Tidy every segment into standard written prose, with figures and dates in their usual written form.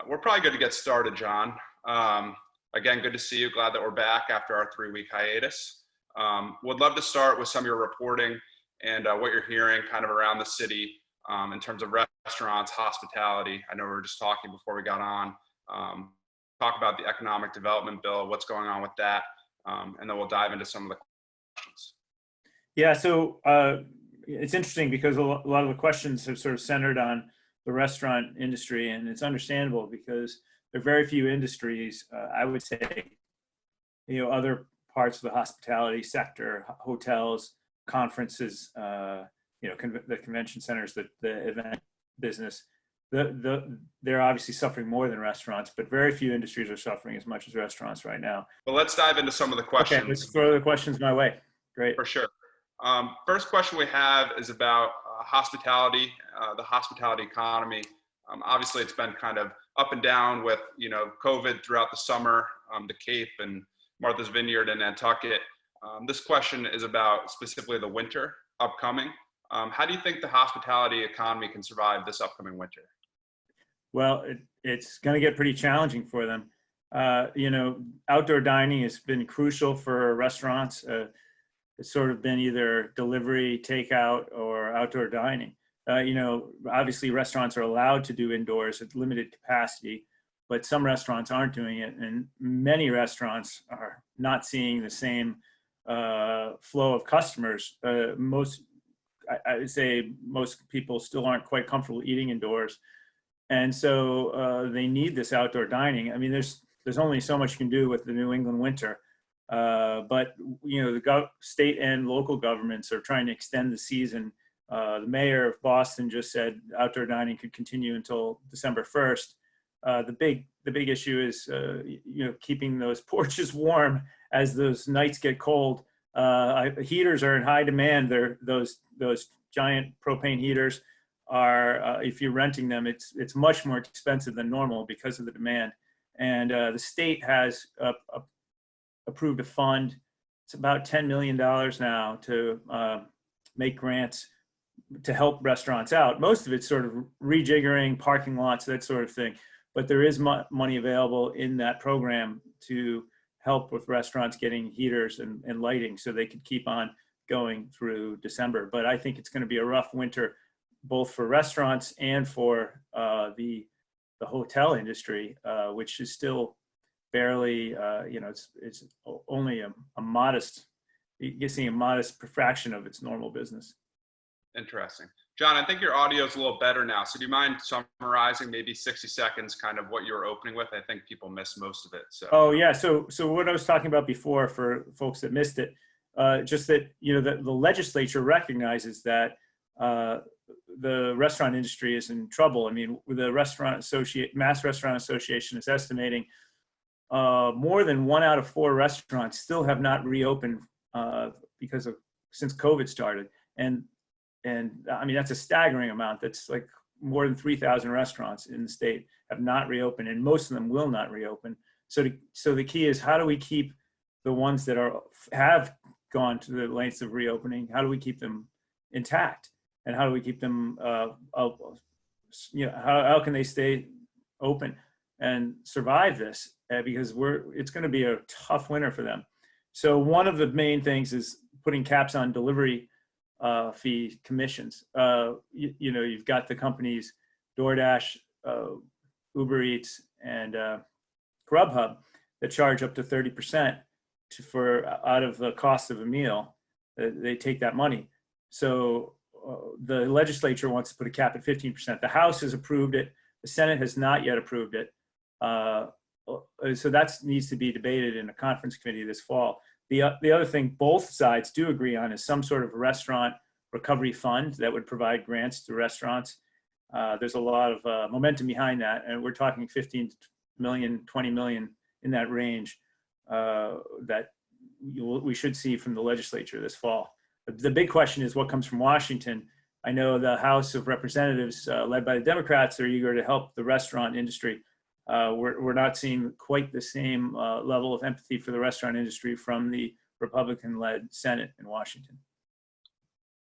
We're probably good to get started, John. Again, good to see you. Glad that we're back after our 3-week hiatus. Would love to start with some of your reporting and what you're hearing kind of around the city in terms of restaurants, hospitality. I know we were just talking before we got on. Talk about the economic development bill, what's going on with that, and then we'll dive into some of the questions. Yeah, so it's interesting because a lot of the questions have sort of centered on the restaurant industry, and it's understandable because there are very few industries, I would say, other parts of the hospitality sector, hotels, conferences, the convention centers, the event business, they're obviously suffering more than restaurants, but very few industries are suffering as much as restaurants right now. Well, let's dive into some of the questions. Okay, let's throw the questions my way. Great. For sure. First question we have is about hospitality, the hospitality economy. Obviously, it's been kind of up and down with, COVID throughout the summer, the Cape and Martha's Vineyard and Nantucket. This question is about specifically the winter upcoming. How do you think the hospitality economy can survive this upcoming winter? Well, it's going to get pretty challenging for them. Outdoor dining has been crucial for restaurants. It's sort of been either delivery, takeout, or outdoor dining. Obviously restaurants are allowed to do indoors at limited capacity, but some restaurants aren't doing it, and many restaurants are not seeing the same flow of customers. I would say most people still aren't quite comfortable eating indoors, and so they need this outdoor dining. I mean, there's only so much you can do with the New England winter. But the state and local governments are trying to extend the season. The mayor of Boston just said outdoor dining could continue until December 1st. The big issue is keeping those porches warm as those nights get cold. Heaters are in high demand. Those giant propane heaters are, if you're renting them, it's much more expensive than normal because of the demand. And the state has approved a fund. It's about $10 million now to make grants to help restaurants out. Most of it's sort of rejiggering parking lots, that sort of thing. But there is money available in that program to help with restaurants getting heaters and lighting so they could keep on going through December. But I think it's going to be a rough winter, both for restaurants and for the hotel industry, which is still barely, it's only a modest, you're seeing a modest fraction of its normal business. Interesting. John, I think your audio is a little better now. So do you mind summarizing maybe 60 seconds kind of what you were opening with? I think people missed most of it. So. Oh yeah. So what I was talking about before for folks that missed it, just that, the legislature recognizes that the restaurant industry is in trouble. I mean, the Mass Restaurant Association is estimating more than 1 out of 4 restaurants still have not reopened since COVID started. And I mean, that's a staggering amount. That's like more than 3,000 restaurants in the state have not reopened, and most of them will not reopen. So the key is, how do we keep the ones that have gone to the lengths of reopening? How do we keep them intact? And how do we keep them, how can they stay open and survive this? Because it's going to be a tough winter for them. So one of the main things is putting caps on delivery fee commissions. You've got the companies DoorDash, Uber Eats, and Grubhub that charge up to 30% out of the cost of a meal. They take that money. So the legislature wants to put a cap at 15%. The House has approved it. The Senate has not yet approved it. So that needs to be debated in a conference committee this fall. The other thing both sides do agree on is some sort of restaurant recovery fund that would provide grants to restaurants. There's a lot of momentum behind that, and we're talking 15 million, 20 million in that range that we should see from the legislature this fall. The big question is what comes from Washington. I know the House of Representatives, led by the Democrats, are eager to help the restaurant industry. We're not seeing quite the same level of empathy for the restaurant industry from the Republican-led Senate in Washington.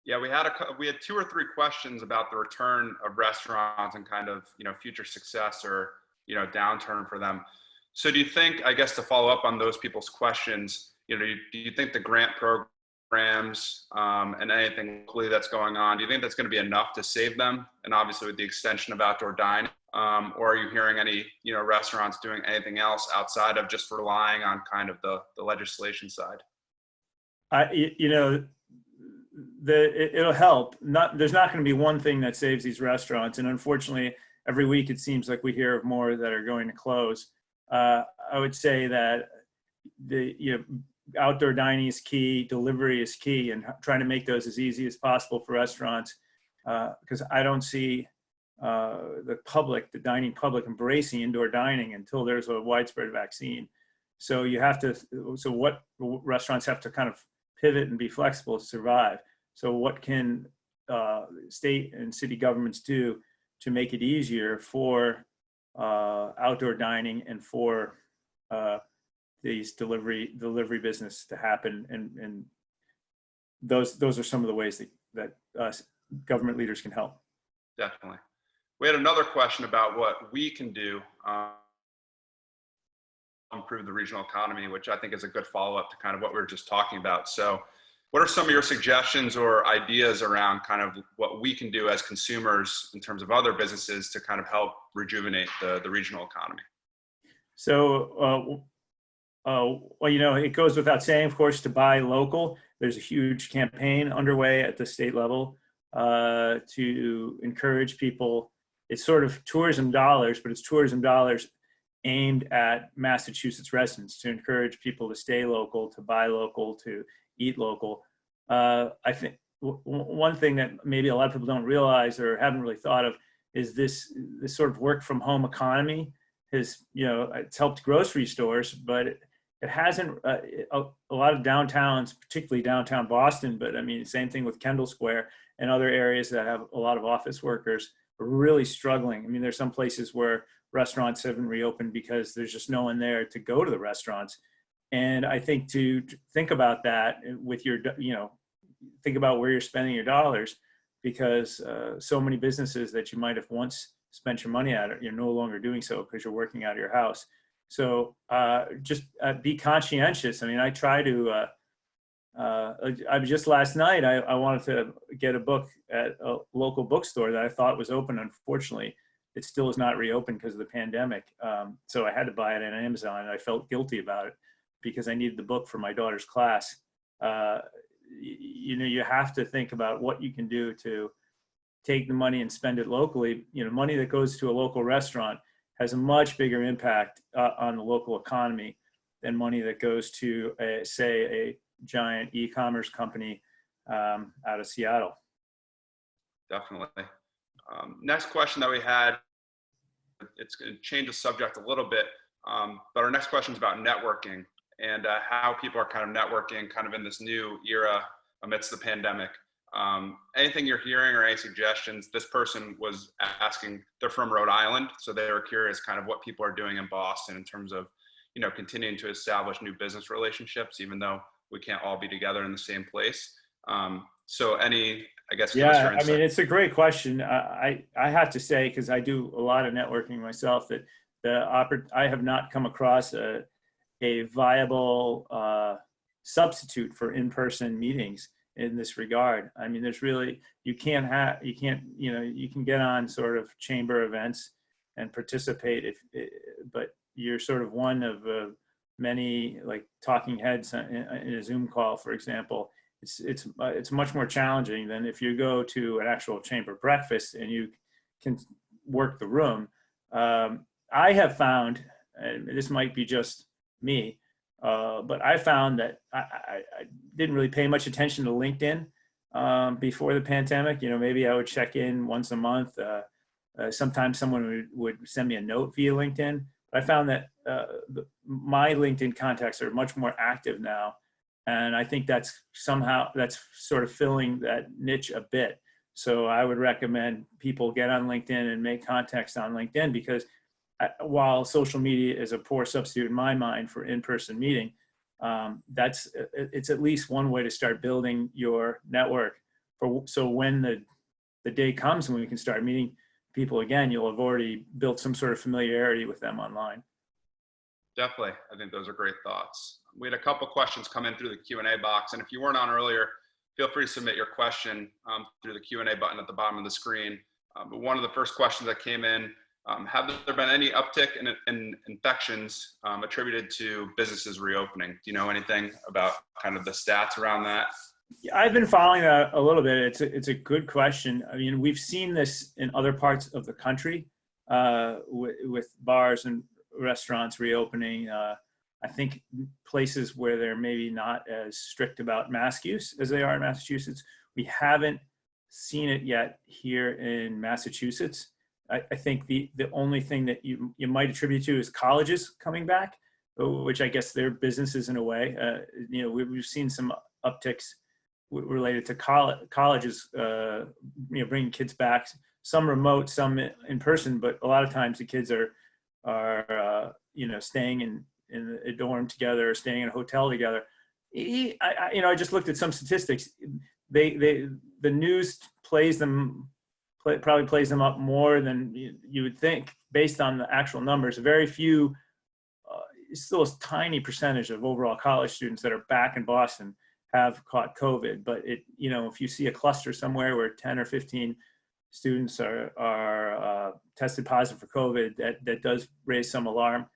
Yeah, we had 2 or 3 questions about the return of restaurants and kind of future success or downturn for them. So do you think, I guess to follow up on those people's questions, do you think the grant programs and anything locally that's going on, do you think that's going to be enough to save them? And obviously with the extension of outdoor dining, or are you hearing any, restaurants doing anything else outside of just relying on kind of the legislation side? It'll help. There's not going to be one thing that saves these restaurants. And unfortunately, every week it seems like we hear of more that are going to close. I would say that outdoor dining is key, delivery is key, and trying to make those as easy as possible for restaurants. Because I don't see the dining public embracing indoor dining until there's a widespread vaccine. So what restaurants have to kind of pivot and be flexible to survive. So what can state and city governments do to make it easier for outdoor dining and for these delivery business to happen? And those are some of the ways that government leaders can help. Definitely. We had another question about what we can do improve the regional economy, which I think is a good follow-up to kind of what we were just talking about. So what are some of your suggestions or ideas around kind of what we can do as consumers in terms of other businesses to kind of help rejuvenate the regional economy? So, it goes without saying, of course, to buy local. There's a huge campaign underway at the state level to encourage people. It's sort of tourism dollars, but it's tourism dollars aimed at Massachusetts residents to encourage people to stay local, to buy local, to eat local. I think one thing that maybe a lot of people don't realize or haven't really thought of is this sort of work from home economy has, it's helped grocery stores, but it hasn't, a lot of downtowns, particularly downtown Boston, but I mean, same thing with Kendall Square and other areas that have a lot of office workers are really struggling. I mean, there's some places where restaurants haven't reopened because there's just no one there to go to the restaurants. And I think to think about that with your, think about where you're spending your dollars, because so many businesses that you might have once spent your money at, you're no longer doing so because you're working out of your house. So just be conscientious. I mean, I try to, just last night, I wanted to get a book at a local bookstore that I thought was open. Unfortunately, it still is not reopened because of the pandemic. So I had to buy it on Amazon, and I felt guilty about it because I needed the book for my daughter's class. You have to think about what you can do to take the money and spend it locally. Money that goes to a local restaurant has a much bigger impact on the local economy than money that goes to, say, a giant e-commerce company out of Seattle. Definitely. Next question that we had, it's going to change the subject a little bit, but our next question is about networking and how people are kind of networking kind of in this new era amidst the pandemic. Anything you're hearing or any suggestions? This person was asking, they're from Rhode Island, so they were curious kind of what people are doing in Boston in terms of, continuing to establish new business relationships, even though we can't all be together in the same place. So any, I guess, yeah, I mean, it's a great question. I have to say, because I do a lot of networking myself, that I have not come across a viable substitute for in-person meetings in this regard. I mean, there's really, you can get on sort of chamber events and participate, but you're sort of one of many, like talking heads in a Zoom call, for example. It's much more challenging than if you go to an actual chamber breakfast and you can work the room. I have found, and this might be just me, but I found that I didn't really pay much attention to LinkedIn before the pandemic. Maybe I would check in once a month. Sometimes someone would send me a note via LinkedIn. But I found that my LinkedIn contacts are much more active now. And I think that's sort of filling that niche a bit. So I would recommend people get on LinkedIn and make contacts on LinkedIn, because while social media is a poor substitute in my mind for in-person meeting, it's at least one way to start building your network so when the day comes when we can start meeting people again, you'll have already built some sort of familiarity with them online. Definitely. I think those are great thoughts. We had a couple questions come in through the Q&A box. And if you weren't on earlier, feel free to submit your question through the Q&A button at the bottom of the screen. But one of the first questions that came in, have there been any uptick in infections attributed to businesses reopening? Do you know anything about kind of the stats around that? I've been following that a little bit. It's a good question. I mean, we've seen this in other parts of the country with bars and restaurants reopening. I think places where they're maybe not as strict about mask use as they are in Massachusetts. We haven't seen it yet here in Massachusetts. I think the only thing that you might attribute to is colleges coming back, which I guess they're businesses in a way. You know, we've seen some upticks related to colleges, you know, bringing kids back, some remote, some in person, but a lot of times the kids are you know, staying in a dorm together, or staying in a hotel together. You know, I just looked at some statistics. The news probably plays them up more than you would think based on the actual numbers. Very few, still a tiny percentage of overall college students that are back in Boston have caught COVID. But you know, if you see a cluster somewhere where 10 or 15 students are tested positive for COVID, that does raise some alarm.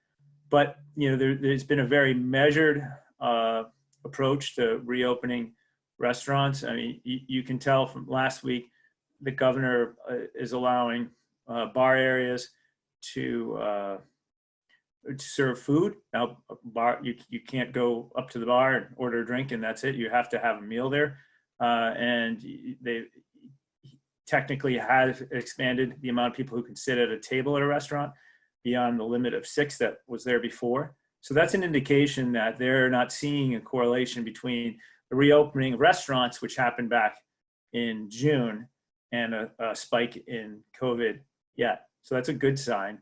But you know, there's been a very measured approach to reopening restaurants. I mean, you can tell from last week, the governor is allowing bar areas to serve food. Now, bar you can't go up to the bar and order a drink and that's it. You have to have a meal there, and they technically has expanded the amount of people who can sit at a table at a restaurant beyond the limit of 6 that was there before. So that's an indication that they're not seeing a correlation between the reopening of restaurants, which happened back in June, and a spike in COVID yet. So that's a good sign.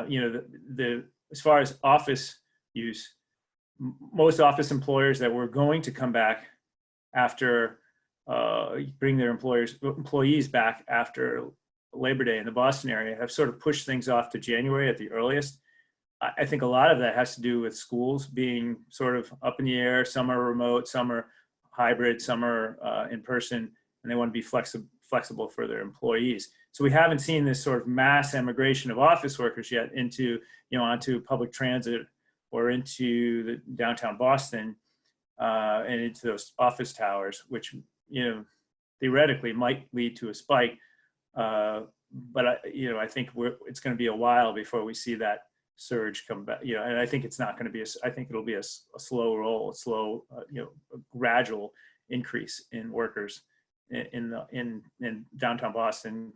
You know, as far as office use, most office employers that were going to come back after bring their employees back after Labor Day in the Boston area have sort of pushed things off to January at the earliest. I think a lot of that has to do with schools being sort of up in the air. Some are remote, some are hybrid, some are in person, and they want to be flexible for their employees. So we haven't seen this sort of mass emigration of office workers yet into, you know, onto public transit or into the downtown Boston and into those office towers, which, you know, theoretically might lead to a spike. But you know, I think it's going to be a while before we see that surge come back. You know, and I think it's not going to be. I think it'll be a slow roll, a slow, you know, a gradual increase in workers in downtown Boston,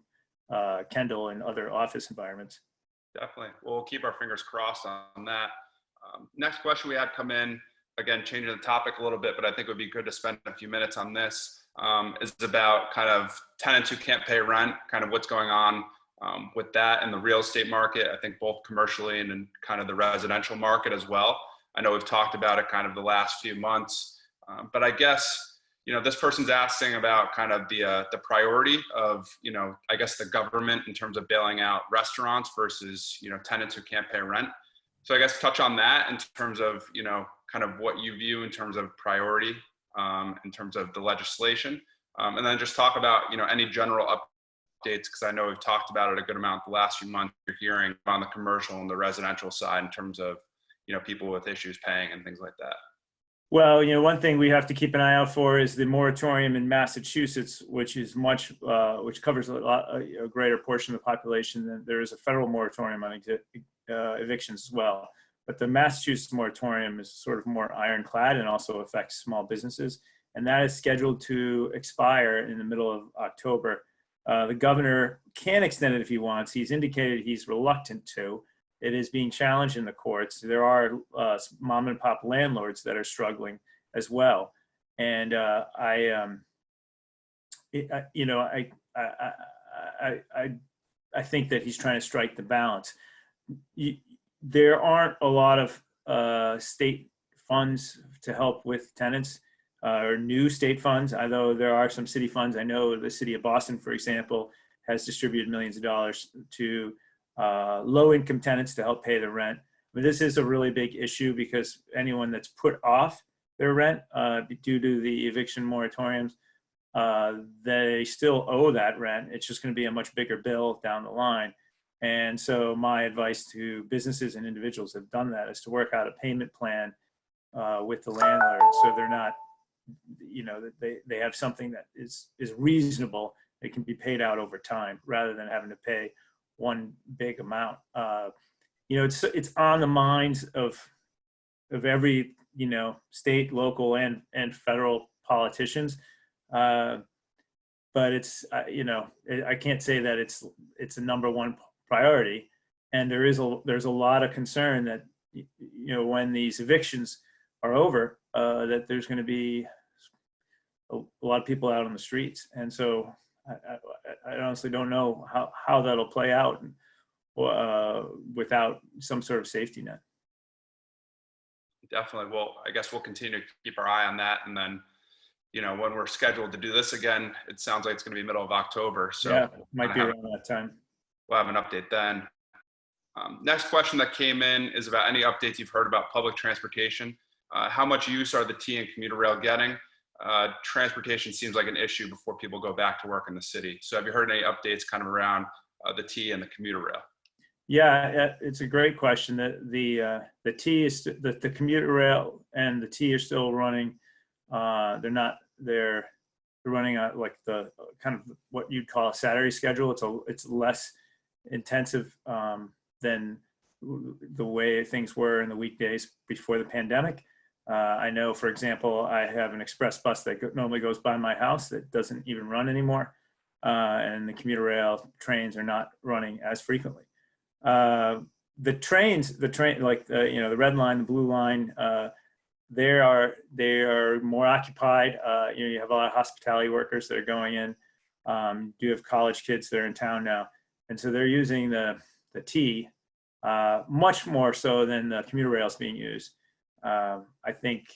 Kendall, and other office environments. Definitely. We'll keep our fingers crossed on that. Next question we had come in, again, changing the topic a little bit, but I think it would be good to spend a few minutes on this. Is about kind of tenants who can't pay rent, kind of what's going on with that in the real estate market. I think both commercially and in kind of the residential market as well. I know we've talked about it kind of the last few months, but I guess, you know, this person's asking about kind of the priority of, you know, I guess the government in terms of bailing out restaurants versus, you know, tenants who can't pay rent. So I guess touch on that in terms of, you know, kind of what you view in terms of priority in terms of the legislation, and then just talk about, you know, any general updates, because I know we've talked about it a good amount the last few months. You're hearing on the commercial and the residential side in terms of, you know, people with issues paying and things like that. Well, you know, one thing we have to keep an eye out for is the moratorium in Massachusetts, which is which covers a greater portion of the population than there is a federal moratorium on evictions as well. But the Massachusetts moratorium is sort of more ironclad and also affects small businesses. And that is scheduled to expire in the middle of October. The governor can extend it if he wants. He's indicated he's reluctant to. It is being challenged in the courts. There are mom and pop landlords that are struggling as well. And you know, I think that he's trying to strike the balance. There aren't a lot of state funds to help with tenants or new state funds, although there are some city funds. I know the city of Boston, for example, has distributed millions of dollars to low-income tenants to help pay the rent. I mean, this is a really big issue because anyone that's put off their rent due to the eviction moratoriums, they still owe that rent. It's just going to be a much bigger bill down the line. And so my advice to businesses and individuals that have done that is to work out a payment plan with the landlord, so they're not, that they have something that is reasonable. It can be paid out over time rather than having to pay one big amount. It's on the minds of every state, local, and federal politicians. But it's I can't say that it's a number one priority. And there's a lot of concern that when these evictions are over, that there's going to be a lot of people out on the streets. And so I honestly don't know how that'll play out without some sort of safety net. Definitely. Well, I guess we'll continue to keep our eye on that. And then, when we're scheduled to do this again, it sounds like it's going to be middle of October. So yeah, it might be around that time. We'll have an update then. Next question that came in is about any updates you've heard about public transportation. How much use are the T and commuter rail getting? Transportation seems like an issue before people go back to work in the city. So have you heard any updates kind of around the T and the commuter rail? Yeah, it's a great question. The T is the commuter rail and the T are still running. They're running like the kind of what you'd call a Saturday schedule. It's less intensive than the way things were in the weekdays before the pandemic. I know, for example, I have an express bus that normally goes by my house that doesn't even run anymore, and the commuter rail trains are not running as frequently. The train, like the red line, the blue line, they are more occupied. You have a lot of hospitality workers that are going in. Do have college kids that are in town now, and so they're using the T much more so than the commuter rail is being used. I think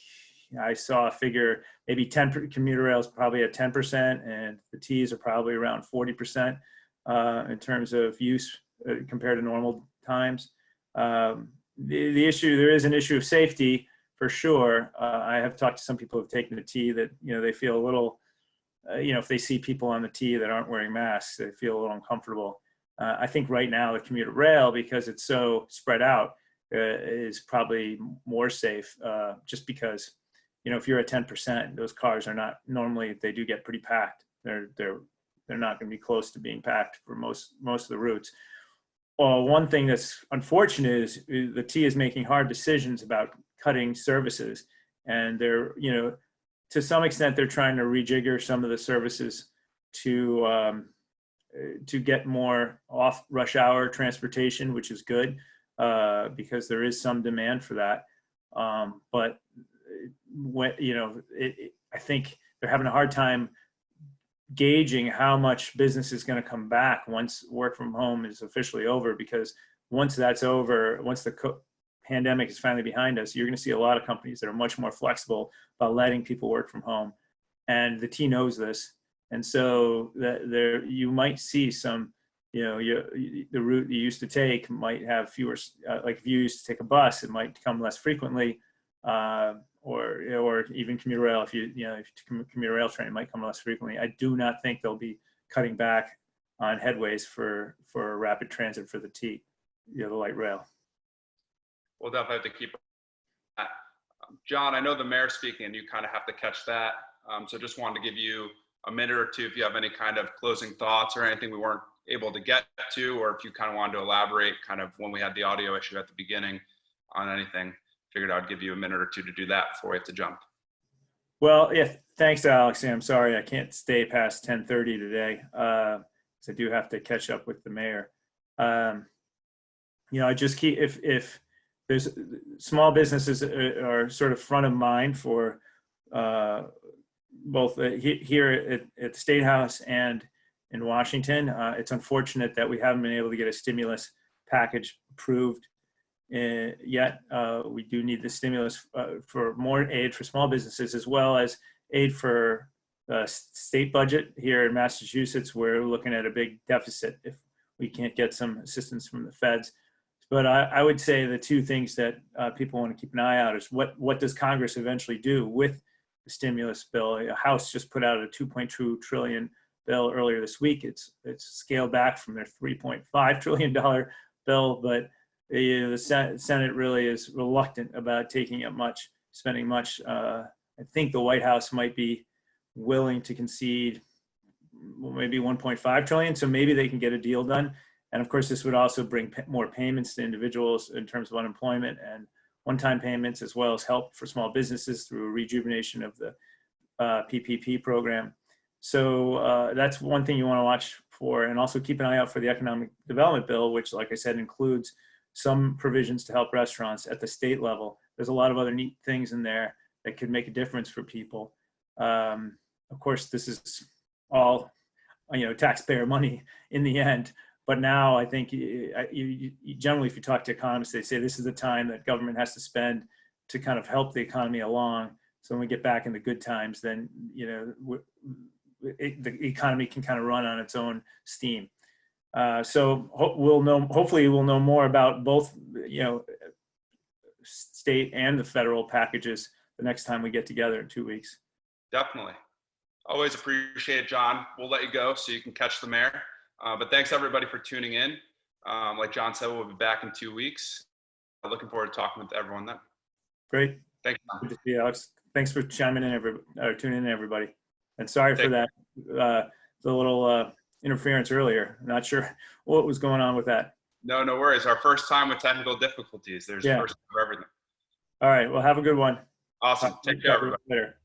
I saw a figure, maybe 10 commuter rails probably at 10%, and the T's are probably around 40% in terms of use compared to normal times. The issue, there is an issue of safety for sure. I have talked to some people who have taken the T that, they feel a little, if they see people on the T that aren't wearing masks, they feel a little uncomfortable. I think right now the commuter rail, because it's so spread out, is probably more safe, just because, if you're at 10%, those cars are not normally, they do get pretty packed. They're not going to be close to being packed for most of the routes. One thing that's unfortunate is the T is making hard decisions about cutting services, and they're, to some extent, they're trying to rejigger some of the services to get more off rush hour transportation, which is good. Because there is some demand for that. But I think they're having a hard time gauging how much business is going to come back once work from home is officially over, because once that's over, once the pandemic is finally behind us, you're going to see a lot of companies that are much more flexible about letting people work from home. And the T knows this. And so you might see some, the route you used to take might have fewer, like if you used to take a bus, it might come less frequently, or even commuter rail. If you commuter rail train, it might come less frequently. I do not think they'll be cutting back on headways for rapid transit for the T, the light rail. We'll definitely have to keep that. John, I know the mayor's speaking and you kind of have to catch that. So just wanted to give you a minute or two if you have any kind of closing thoughts or anything we weren't able to get to, or if you kind of wanted to elaborate kind of when we had the audio issue at the beginning on anything. Figured I'd give you a minute or two to do that before we have to jump. Well, yeah, thanks, Alex. I'm sorry I can't stay past 10:30 today, because I do have to catch up with the mayor. I just keep, if there's small businesses are sort of front of mind for both here at the State House and in Washington. It's unfortunate that we haven't been able to get a stimulus package approved yet. We do need the stimulus for more aid for small businesses, as well as aid for state budget here in Massachusetts, we're looking at a big deficit if we can't get some assistance from the feds. But I would say the two things that people want to keep an eye out is what does Congress eventually do with the stimulus bill? The House just put out a 2.2 trillion bill earlier this week. It's scaled back from their $3.5 trillion bill, but the Senate really is reluctant about spending much. I think the White House might be willing to concede maybe 1.5 trillion, so maybe they can get a deal done. And of course, this would also bring more payments to individuals in terms of unemployment and one-time payments, as well as help for small businesses through a rejuvenation of the PPP program. So that's one thing you want to watch for, and also keep an eye out for the economic development bill, which, like I said, includes some provisions to help restaurants at the state level. There's a lot of other neat things in there that could make a difference for people. Of course, this is all, taxpayer money in the end. But now I think you generally, if you talk to economists, they say this is the time that government has to spend to kind of help the economy along. So when we get back in the good times, then, the economy can kind of run on its own steam. So hopefully we'll know more about both, state and the federal packages the next time we get together in 2 weeks. Definitely. Always appreciate it, John. We'll let you go so you can catch the mayor. But thanks everybody for tuning in. Like John said, we'll be back in 2 weeks. Looking forward to talking with everyone then. Great. Thanks. Good to see you, Alex. Thanks for tuning in, everybody. And sorry for that, the little interference earlier. I'm not sure what was going on with that. No worries. Our first time with technical difficulties. There's a first for everything. All right. Well, have a good one. Awesome. Take care, everybody. Later.